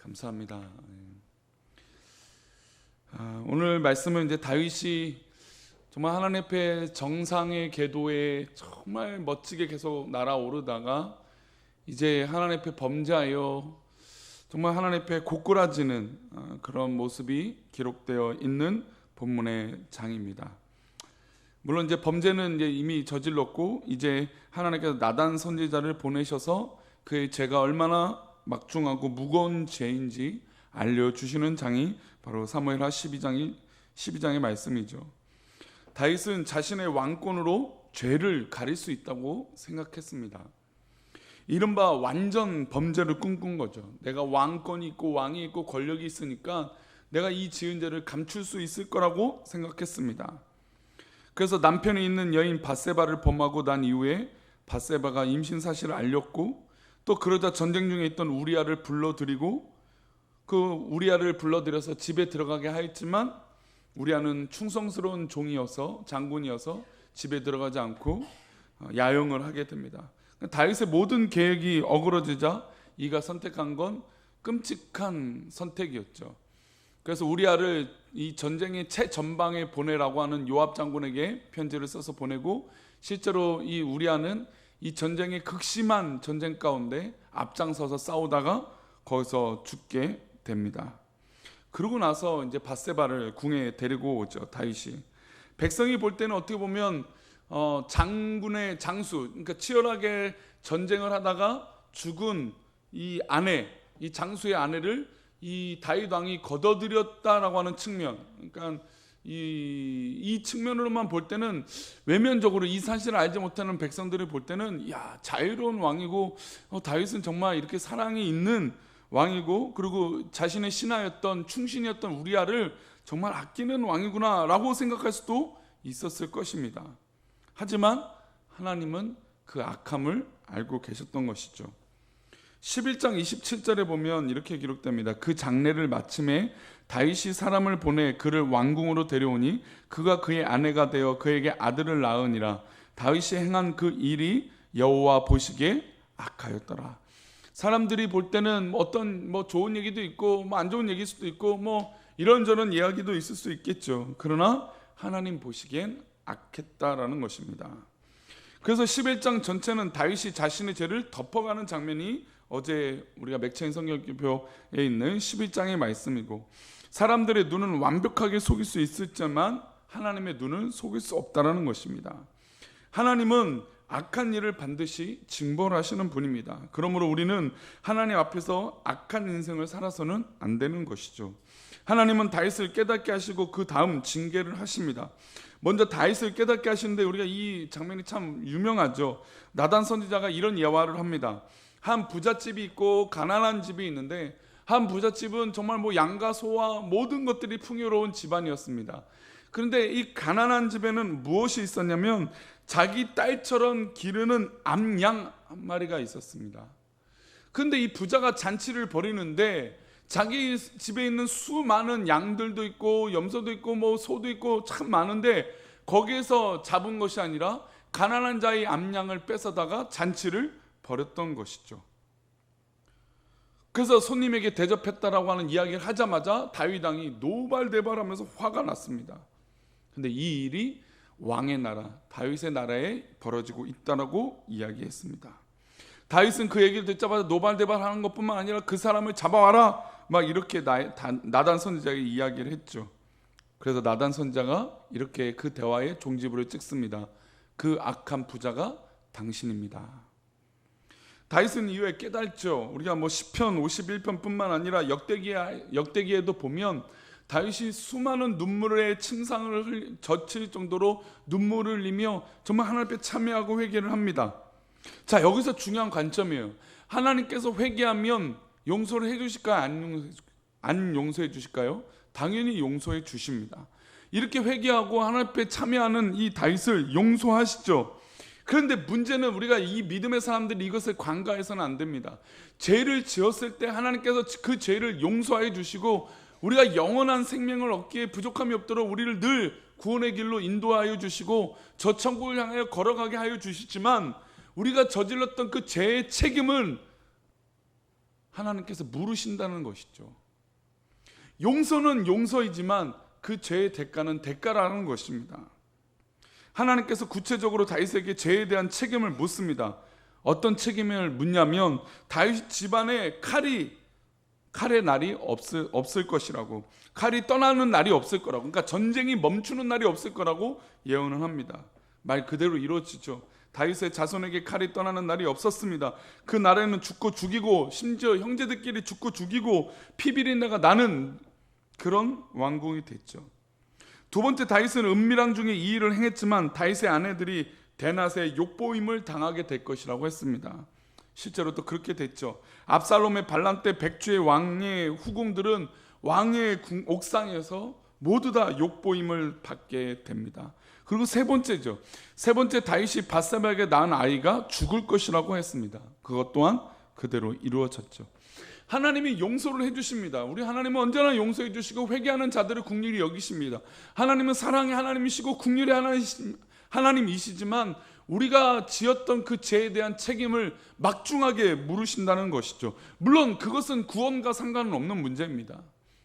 감사합니다. 오늘 말씀은 이제 다윗이 정말 하나님 앞에 정상의 궤도에 정말 멋지게 계속 날아오르다가 이제 하나님 앞에 범죄하여 정말 하나님 앞에 고꾸라지는 그런 모습이 기록되어 있는 본문의 장입니다. 물론 이제 범죄는 이제 이미 저질렀고 이제 하나님께서 나단 선지자를 보내셔서 그의 죄가 얼마나 막중하고 무거운 죄인지 알려주시는 장이 바로 사무엘하 12장의 말씀이죠. 다윗은 자신의 왕권으로 죄를 가릴 수 있다고 생각했습니다. 이른바 완전 범죄를 꿈꾼 거죠. 내가 왕권이 있고 왕이 있고 권력이 있으니까 내가 이 지은 죄를 감출 수 있을 거라고 생각했습니다. 그래서 남편이 있는 여인 밧세바를 범하고 난 이후에 밧세바가 임신 사실을 알렸고 또 그러자 전쟁 중에 있던 우리아를 불러들이고 그 우리아를 불러들여서 집에 들어가게 하였지만 우리아는 충성스러운 종이어서 장군이어서 집에 들어가지 않고 야영을 하게 됩니다. 다윗의 모든 계획이 어그러지자 이가 선택한 건 끔찍한 선택이었죠. 그래서 우리아를 이 전쟁의 최전방에 보내라고 하는 요압 장군에게 편지를 써서 보내고 실제로 이 우리아는 이 전쟁의 극심한 전쟁 가운데 앞장서서 싸우다가 거기서 죽게 됩니다. 그러고 나서 이제 밧세바를 궁에 데리고 오죠. 다윗이. 백성이 볼 때는 어떻게 보면 장군의 장수, 그러니까 치열하게 전쟁을 하다가 죽은 이 아내, 이 장수의 아내를 이 다윗 왕이 거둬들였다라고 하는 측면, 그러니까 이 측면으로만 볼 때는 외면적으로 이 사실을 알지 못하는 백성들이 볼 때는 야, 자유로운 왕이고 다윗은 정말 이렇게 사랑이 있는 왕이고 그리고 자신의 신하였던 충신이었던 우리아를 정말 아끼는 왕이구나라고 생각할 수도 있었을 것입니다. 하지만 하나님은 그 악함을 알고 계셨던 것이죠. 11장 27절에 보면 이렇게 기록됩니다. 그 장례를 마침에 다윗이 사람을 보내 그를 왕궁으로 데려오니 그가 그의 아내가 되어 그에게 아들을 낳으니라. 다윗이 행한 그 일이 여호와 보시기에 악하였더라. 사람들이 볼 때는 어떤 좋은 얘기도 있고 안 좋은 얘기일 수도 있고 이런저런 이야기도 있을 수 있겠죠. 그러나 하나님 보시기엔 악했다라는 것입니다. 그래서 11장 전체는 다윗이 자신의 죄를 덮어가는 장면이 어제 우리가 맥체인 성경표에 있는 11장의 말씀이고 사람들의 눈은 완벽하게 속일 수 있을지만 하나님의 눈은 속일 수 없다라는 것입니다. 하나님은 악한 일을 반드시 징벌하시는 분입니다. 그러므로 우리는 하나님 앞에서 악한 인생을 살아서는 안 되는 것이죠. 하나님은 다윗을 깨닫게 하시고 그 다음 징계를 하십니다. 먼저 다윗을 깨닫게 하시는데 우리가 이 장면이 참 유명하죠. 나단 선지자가 이런 예화를 합니다. 한 부잣집이 있고 가난한 집이 있는데 한 부잣집은 정말 양과 소와 모든 것들이 풍요로운 집안이었습니다. 그런데 이 가난한 집에는 무엇이 있었냐면 자기 딸처럼 기르는 암양 한 마리가 있었습니다. 그런데 이 부자가 잔치를 벌이는데 자기 집에 있는 수많은 양들도 있고 염소도 있고 소도 있고 참 많은데 거기에서 잡은 것이 아니라 가난한 자의 암양을 뺏어다가 잔치를 벌였던 것이죠. 그래서 손님에게 대접했다라고 하는 이야기를 하자마자 다윗 왕이 노발대발하면서 화가 났습니다. 그런데 이 일이 왕의 나라 다윗의 나라에 벌어지고 있다라고 이야기했습니다. 다윗은 그 얘기를 듣자마자 노발대발하는 것뿐만 아니라 그 사람을 잡아와라 이렇게 나단 선지자에게 이야기를 했죠. 그래서 나단 선지자가 이렇게 그 대화에 종지부를 찍습니다. 그 악한 부자가 당신입니다. 다윗은 이후에 깨달죠. 우리가 시편 51편뿐만 아니라 역대기에도 보면 다윗이 수많은 눈물의 침상을 젖힐 정도로 눈물을 흘리며 정말 하나님 앞에 참회하고 회개를 합니다. 자, 여기서 중요한 관점이에요. 하나님께서 회개하면 용서를 해주실까요? 안 용서해 주실까요? 당연히 용서해 주십니다. 이렇게 회개하고 하나님 앞에 참회하는 이 다윗을 용서하시죠. 그런데 문제는 우리가 이 믿음의 사람들이 이것을 간과해서는 안 됩니다. 죄를 지었을 때 하나님께서 그 죄를 용서해 주시고 우리가 영원한 생명을 얻기에 부족함이 없도록 우리를 늘 구원의 길로 인도하여 주시고 저 천국을 향하여 걸어가게 하여 주시지만 우리가 저질렀던 그 죄의 책임은 하나님께서 물으신다는 것이죠. 용서는 용서이지만 그 죄의 대가는 대가라는 것입니다. 하나님께서 구체적으로 다윗에게 죄에 대한 책임을 묻습니다. 어떤 책임을 묻냐면 다윗 집안에 칼의 날이 없을 것이라고, 칼이 떠나는 날이 없을 거라고, 그러니까 전쟁이 멈추는 날이 없을 거라고 예언을 합니다. 말 그대로 이루어지죠. 다윗의 자손에게 칼이 떠나는 날이 없었습니다. 그 날에는 죽고 죽이고, 심지어 형제들끼리 죽고 죽이고 피비린내가 나는 그런 왕궁이 됐죠. 두 번째, 다윗은 은밀한 중에 이 일을 행했지만 다윗의 아내들이 대낮에 욕보임을 당하게 될 것이라고 했습니다. 실제로 또 그렇게 됐죠. 압살롬의 반란 때 백주의 왕의 후궁들은 왕의 옥상에서 모두 다 욕보임을 받게 됩니다. 그리고 세 번째죠. 세 번째, 다윗이 밧세바에게 낳은 아이가 죽을 것이라고 했습니다. 그것 또한 그대로 이루어졌죠. 하나님이 용서를 해주십니다. 우리 하나님은 언제나 용서해 주시고 회개하는 자들을 긍휼히 여기십니다. 하나님은 사랑의 하나님이시고 긍휼의 하나님이시지만 우리가 지었던 그 죄에 대한 책임을 막중하게 물으신다는 것이죠. 물론 그것은 구원과 상관은 없는 문제입니다.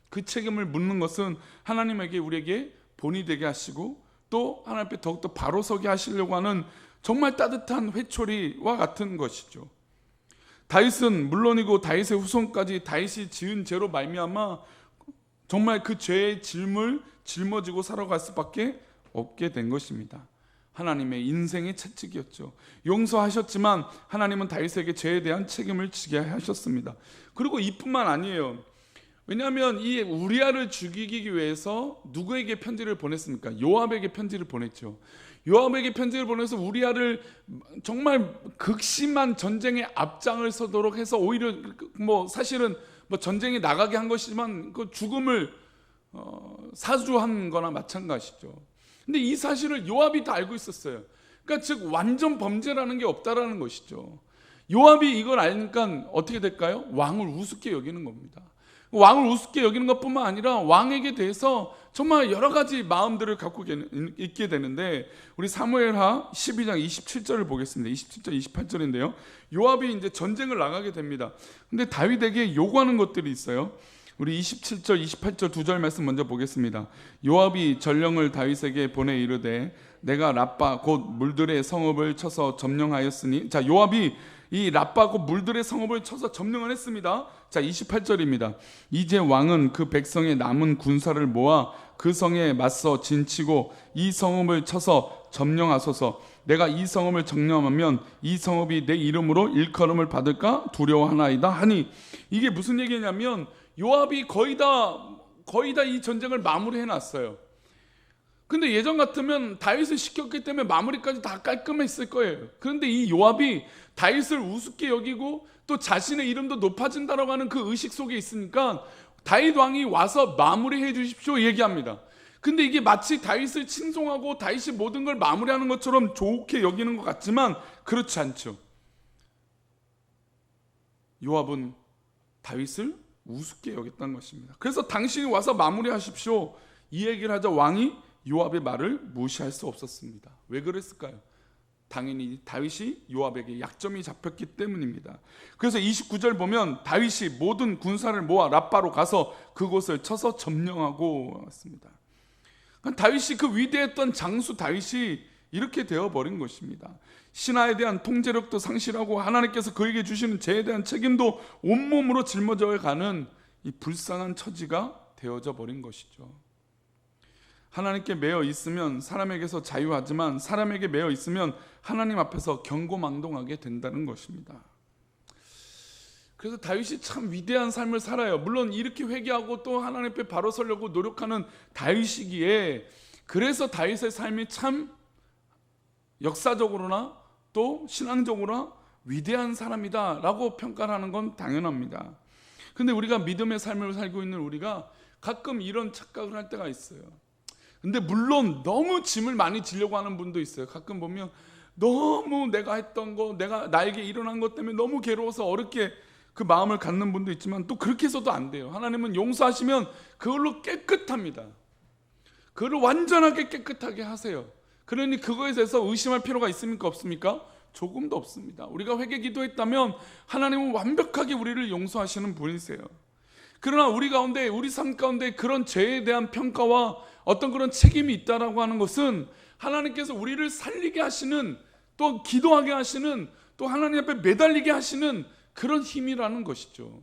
그 책임을 묻는 것은 하나님에게, 우리에게 본이 되게 하시고 또 하나님 앞에 더욱더 바로 서게 하시려고 하는 정말 따뜻한 회초리와 같은 것이죠. 다윗은 물론이고 다윗의 후손까지 다윗이 지은 죄로 말미암아 정말 그 죄의 짐을 짊어지고 살아갈 수밖에 없게 된 것입니다. 하나님의 인생의 채찍이었죠. 용서하셨지만 하나님은 다윗에게 죄에 대한 책임을 지게 하셨습니다. 그리고 이뿐만 아니에요. 왜냐하면 이 우리아를 죽이기 위해서 누구에게 편지를 보냈습니까? 요압에게 편지를 보냈죠. 요압에게 편지를 보내서 우리아를 정말 극심한 전쟁의 앞장을 서도록 해서 오히려 사실은 전쟁에 나가게 한 것이지만 그 죽음을 사주한 거나 마찬가지죠. 근데 이 사실을 요압이 다 알고 있었어요. 그러니까 즉 완전 범죄라는 게 없다라는 것이죠. 요압이 이걸 알니까 어떻게 될까요? 왕을 우습게 여기는 겁니다. 왕을 우습게 여기는 것뿐만 아니라 왕에게 대해서 정말 여러 가지 마음들을 갖고 있게 되는데, 우리 사무엘하 12장 27절을 보겠습니다. 27절 28절인데요. 요압이 이제 전쟁을 나가게 됩니다. 근데 다윗에게 요구하는 것들이 있어요. 우리 27절 28절 두 절 말씀 먼저 보겠습니다. 요압이 전령을 다윗에게 보내 이르되 내가 랍바 곧 물들의 성읍을 쳐서 점령하였으니, 자, 요압이 이 랍바 곧 물들의 성읍을 쳐서 점령을 했습니다. 자, 28절입니다. 이제 왕은 그 백성의 남은 군사를 모아 그 성에 맞서 진치고 이 성읍을 쳐서 점령하소서. 내가 이 성읍을 점령하면 이 성읍이 내 이름으로 일컬음을 받을까 두려워하나이다 하니, 이게 무슨 얘기냐면 요압이 거의 다 이 전쟁을 마무리해 놨어요. 근데 예전 같으면 다윗을 시켰기 때문에 마무리까지 다 깔끔했을 거예요. 그런데 이 요압이 다윗을 우습게 여기고 또 자신의 이름도 높아진다라고 하는 그 의식 속에 있으니까 다윗 왕이 와서 마무리해 주십시오 얘기합니다. 근데 이게 마치 다윗을 칭송하고 다윗이 모든 걸 마무리하는 것처럼 좋게 여기는 것 같지만 그렇지 않죠. 요압은 다윗을 우습게 여겼다는 것입니다. 그래서 당신이 와서 마무리하십시오 이 얘기를 하자 왕이 요압의 말을 무시할 수 없었습니다. 왜 그랬을까요? 당연히 다윗이 요압에게 약점이 잡혔기 때문입니다. 그래서 29절 보면 다윗이 모든 군사를 모아 랍바로 가서 그곳을 쳐서 점령하고 왔습니다. 다윗이, 그 위대했던 장수 다윗이 이렇게 되어버린 것입니다. 신하에 대한 통제력도 상실하고 하나님께서 그에게 주시는 죄에 대한 책임도 온몸으로 짊어져 가는 이 불쌍한 처지가 되어져 버린 것이죠. 하나님께 매여 있으면 사람에게서 자유하지만 사람에게 매여 있으면 하나님 앞에서 경고망동하게 된다는 것입니다. 그래서 다윗이 참 위대한 삶을 살아요. 물론 이렇게 회개하고 또 하나님 앞에 바로 서려고 노력하는 다윗이기에, 그래서 다윗의 삶이 참 역사적으로나 또 신앙적으로나 위대한 사람이다 라고 평가를 하는 건 당연합니다. 근데 우리가 믿음의 삶을 살고 있는 우리가 가끔 이런 착각을 할 때가 있어요. 근데 물론 너무 짐을 많이 지려고 하는 분도 있어요. 가끔 보면 너무 내가 했던 거, 나에게 일어난 것 때문에 너무 괴로워서 어렵게 그 마음을 갖는 분도 있지만, 또 그렇게 해서도 안 돼요. 하나님은 용서하시면 그걸로 깨끗합니다. 그걸 완전하게 깨끗하게 하세요. 그러니 그거에 대해서 의심할 필요가 있습니까? 없습니까? 조금도 없습니다. 우리가 회개 기도했다면 하나님은 완벽하게 우리를 용서하시는 분이세요. 그러나 우리 가운데, 우리 삶 가운데 그런 죄에 대한 평가와 어떤 그런 책임이 있다라고 하는 것은 하나님께서 우리를 살리게 하시는, 또 기도하게 하시는, 또 하나님 앞에 매달리게 하시는 그런 힘이라는 것이죠.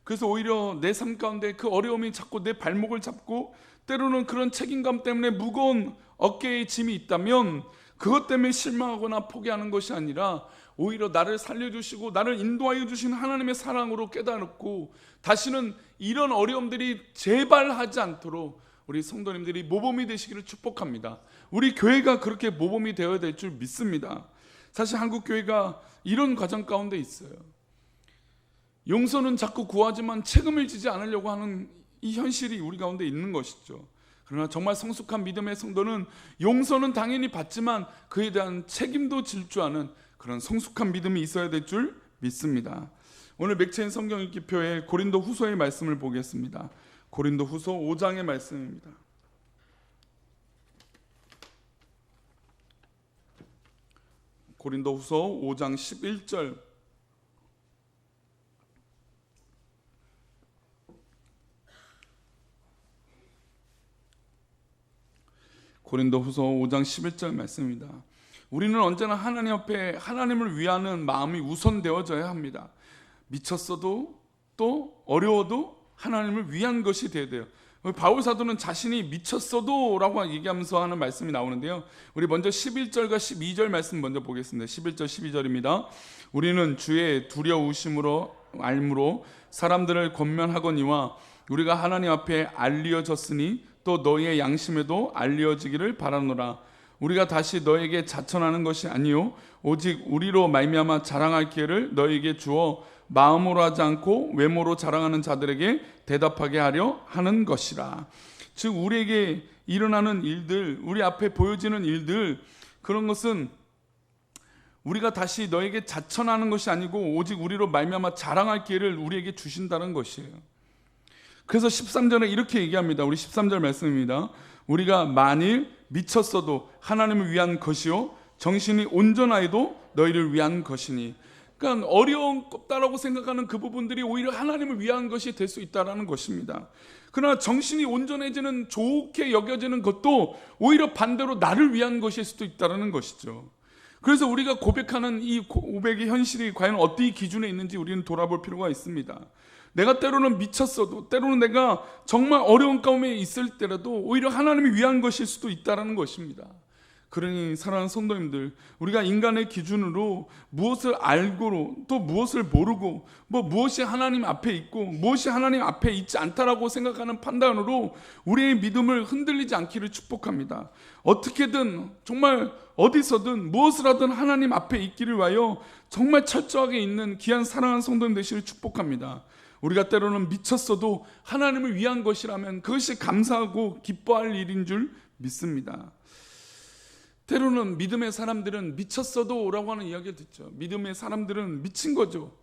그래서 오히려 내 삶 가운데 그 어려움이 자꾸 내 발목을 잡고, 때로는 그런 책임감 때문에 무거운 어깨에 짐이 있다면 그것 때문에 실망하거나 포기하는 것이 아니라 오히려 나를 살려주시고 나를 인도하여 주신 하나님의 사랑으로 깨닫고 다시는 이런 어려움들이 재발하지 않도록 우리 성도님들이 모범이 되시기를 축복합니다. 우리 교회가 그렇게 모범이 되어야 될 줄 믿습니다. 사실 한국 교회가 이런 과정 가운데 있어요. 용서는 자꾸 구하지만 책임을 지지 않으려고 하는 이 현실이 우리 가운데 있는 것이죠. 그러나 정말 성숙한 믿음의 성도는 용서는 당연히 받지만 그에 대한 책임도 질 줄 아는 그런 성숙한 믿음이 있어야 될 줄 믿습니다. 오늘 맥체인 성경 읽기표에 고린도 후서의 말씀을 보겠습니다. 고린도 후서 5장의 말씀입니다. 고린도 후서 5장 11절. 고린도 후서 5장 11절 말씀입니다. 우리는 언제나 하나님 앞에 하나님을 위하는 마음이 우선되어져야 합니다. 미쳤어도 또 어려워도 하나님을 위한 것이 되어야 돼요. 바울 사도는 자신이 미쳤어도 라고 얘기하면서 하는 말씀이 나오는데요, 우리 먼저 11절과 12절 말씀 먼저 보겠습니다. 11절 12절입니다. 우리는 주의 두려우심으로 알므로 사람들을 권면하거니와 우리가 하나님 앞에 알리어졌으니 또 너희의 양심에도 알리어지기를 바라노라. 우리가 다시 너에게 자천하는 것이 아니요 오직 우리로 말미암아 자랑할 기회를 너에게 주어 마음으로 하지 않고 외모로 자랑하는 자들에게 대답하게 하려 하는 것이라. 즉 우리에게 일어나는 일들, 우리 앞에 보여지는 일들, 그런 것은 우리가 다시 너에게 자천하는 것이 아니고 오직 우리로 말미암아 자랑할 기회를 우리에게 주신다는 것이에요. 그래서 13절에 이렇게 얘기합니다. 우리 13절 말씀입니다. 우리가 만일 미쳤어도 하나님을 위한 것이요 정신이 온전하여도 너희를 위한 것이니. 그러니까 어려웠다라고 생각하는 그 부분들이 오히려 하나님을 위한 것이 될 수 있다는 것입니다. 그러나 정신이 온전해지는, 좋게 여겨지는 것도 오히려 반대로 나를 위한 것일 수도 있다는 것이죠. 그래서 우리가 고백하는 이 고백의 현실이 과연 어떤 기준에 있는지 우리는 돌아볼 필요가 있습니다. 내가 때로는 미쳤어도, 때로는 내가 정말 어려운 가운데 있을 때라도 오히려 하나님이 위한 것일 수도 있다는 것입니다. 그러니 사랑하는 성도님들, 우리가 인간의 기준으로 무엇을 알고 또 무엇을 모르고 무엇이 하나님 앞에 있고 무엇이 하나님 앞에 있지 않다라고 생각하는 판단으로 우리의 믿음을 흔들리지 않기를 축복합니다. 어떻게든 정말 어디서든 무엇을 하든 하나님 앞에 있기를 위하여 정말 철저하게 있는 귀한 사랑하는 성도님 되시기를 축복합니다. 우리가 때로는 미쳤어도 하나님을 위한 것이라면 그것이 감사하고 기뻐할 일인 줄 믿습니다. 때로는 믿음의 사람들은 미쳤어도 라고 하는 이야기를 듣죠. 믿음의 사람들은 미친 거죠.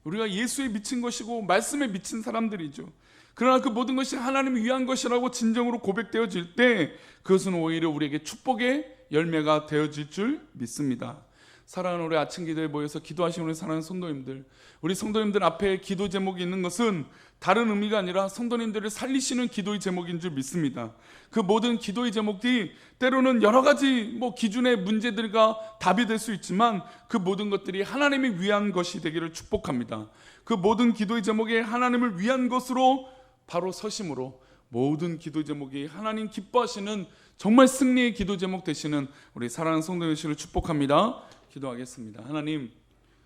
우리가 예수에 미친 것이고 말씀에 미친 사람들이죠. 그러나 그 모든 것이 하나님을 위한 것이라고 진정으로 고백되어질 때 그것은 오히려 우리에게 축복의 열매가 되어질 줄 믿습니다. 사랑하는 우리 아침 기도에 모여서 기도하시는 우리 사랑하는 성도님들, 우리 성도님들 앞에 기도 제목이 있는 것은 다른 의미가 아니라 성도님들을 살리시는 기도의 제목인 줄 믿습니다. 그 모든 기도의 제목들이 때로는 여러 가지 기준의 문제들과 답이 될 수 있지만 그 모든 것들이 하나님을 위한 것이 되기를 축복합니다. 그 모든 기도의 제목이 하나님을 위한 것으로 바로 서심으로 모든 기도 제목이 하나님 기뻐하시는 정말 승리의 기도 제목 되시는 우리 사랑하는 성도님들을 축복합니다. 기도하겠습니다. 하나님,